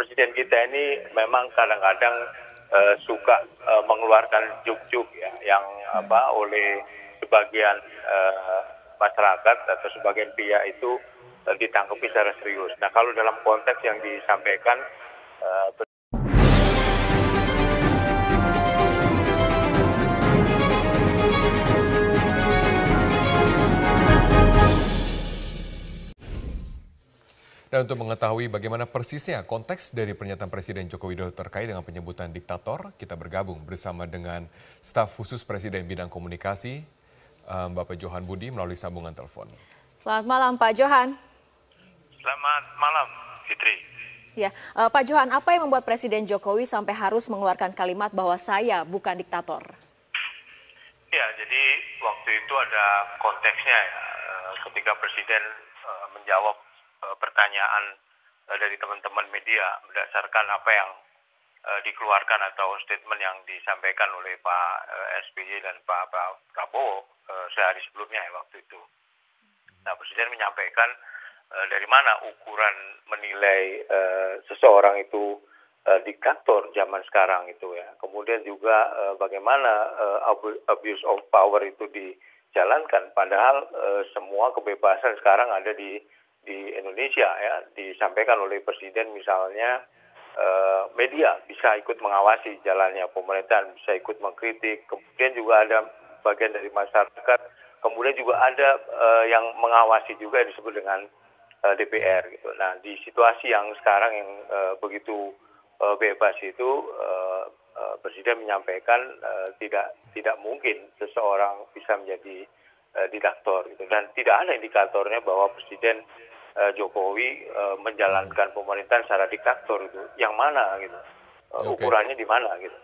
Presiden kita ini memang kadang-kadang suka mengeluarkan juk-juk ya, yang oleh sebagian masyarakat atau sebagian pihak itu ditanggapi secara serius. Nah, kalau dalam konteks yang disampaikan Dan untuk mengetahui bagaimana persisnya konteks dari pernyataan Presiden Joko Widodo terkait dengan penyebutan diktator, kita bergabung bersama dengan staf khusus Presiden bidang komunikasi, Bapak Johan Budi melalui sambungan telepon. Selamat malam Pak Johan. Selamat malam Fitri. Ya, Pak Johan, apa yang membuat Presiden Jokowi sampai harus mengeluarkan kalimat bahwa saya bukan diktator? Ya, jadi waktu itu ada konteksnya ya, ketika Presiden menjawab pertanyaan dari teman-teman media berdasarkan apa yang dikeluarkan atau statement yang disampaikan oleh Pak SBY dan Pak Prabowo sehari sebelumnya ya, waktu itu. Nah, Presiden menyampaikan dari mana ukuran menilai seseorang itu diktator zaman sekarang itu ya. Kemudian juga bagaimana abuse of power itu dijalankan, padahal semua kebebasan sekarang ada di Indonesia ya, disampaikan oleh Presiden misalnya media bisa ikut mengawasi jalannya pemerintahan, bisa ikut mengkritik, kemudian juga ada bagian dari masyarakat, kemudian juga ada yang mengawasi juga disebut dengan DPR gitu. Nah, di situasi yang sekarang yang begitu bebas itu Presiden menyampaikan tidak mungkin seseorang bisa menjadi diktator gitu, dan tidak ada indikatornya bahwa Presiden Jokowi menjalankan pemerintahan secara diktator itu. Yang mana gitu? Ukurannya di mana gitu?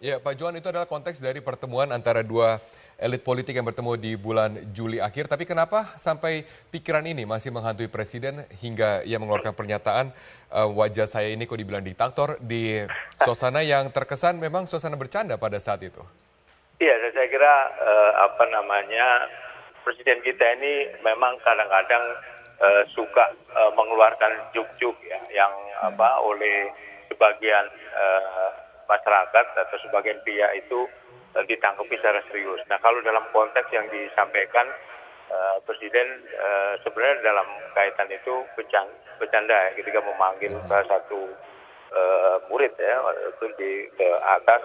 Ya, Pak Johan, itu adalah konteks dari pertemuan antara dua elit politik yang bertemu di bulan Juli akhir. Tapi kenapa sampai pikiran ini masih menghantui Presiden hingga ia mengeluarkan pernyataan wajah saya ini kok dibilang diktator di suasana yang terkesan memang suasana bercanda pada saat itu? Iya, saya kira Presiden kita ini memang kadang-kadang suka mengeluarkan juk-juk ya, yang oleh sebagian masyarakat atau sebagian pihak itu ditanggapi secara serius. Nah, kalau dalam konteks yang disampaikan Presiden sebenarnya dalam kaitan itu bercanda ya, ketika memanggil salah satu murid ya itu ke atas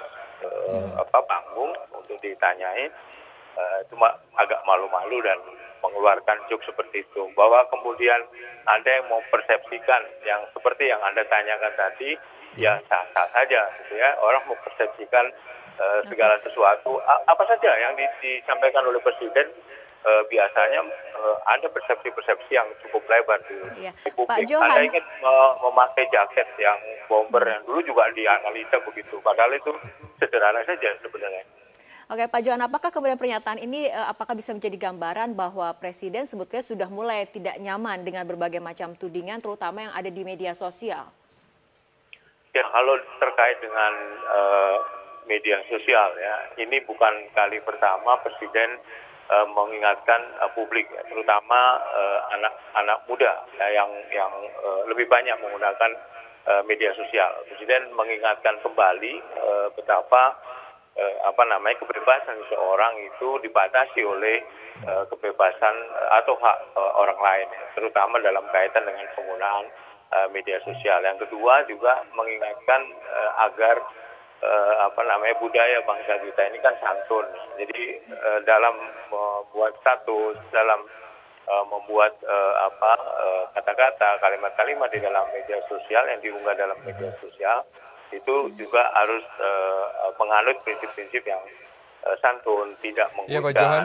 panggung untuk ditanyain, cuma agak malu-malu dan mengeluarkan juk seperti itu. Bahwa kemudian ada yang mempersepsikan yang seperti yang Anda tanyakan tadi, ya sah-sah saja gitu ya. Orang mempersepsikan segala sesuatu, apa saja yang disampaikan oleh Presiden, biasanya ada persepsi-persepsi yang cukup lebar di publik. Anda ingin memakai jaket yang bomber yang dulu juga dianalisa begitu, padahal itu sederhana saja sebenarnya. Oke, Pak Johan, apakah kemudian pernyataan ini apakah bisa menjadi gambaran bahwa Presiden sebetulnya sudah mulai tidak nyaman dengan berbagai macam tudingan, terutama yang ada di media sosial? Ya, kalau terkait dengan media sosial ya, ini bukan kali pertama Presiden mengingatkan publik, ya, terutama anak-anak muda ya, yang lebih banyak menggunakan media sosial. Presiden mengingatkan kembali betapa kebebasan seseorang itu dibatasi oleh kebebasan atau hak orang lain, terutama dalam kaitan dengan penggunaan media sosial. Yang kedua juga mengingatkan agar budaya bangsa kita ini kan santun. Jadi dalam membuat status, dalam membuat kata-kata, kalimat-kalimat di dalam media sosial yang diunggah dalam media sosial itu juga harus menganut prinsip-prinsip yang santun, tidak menggunakan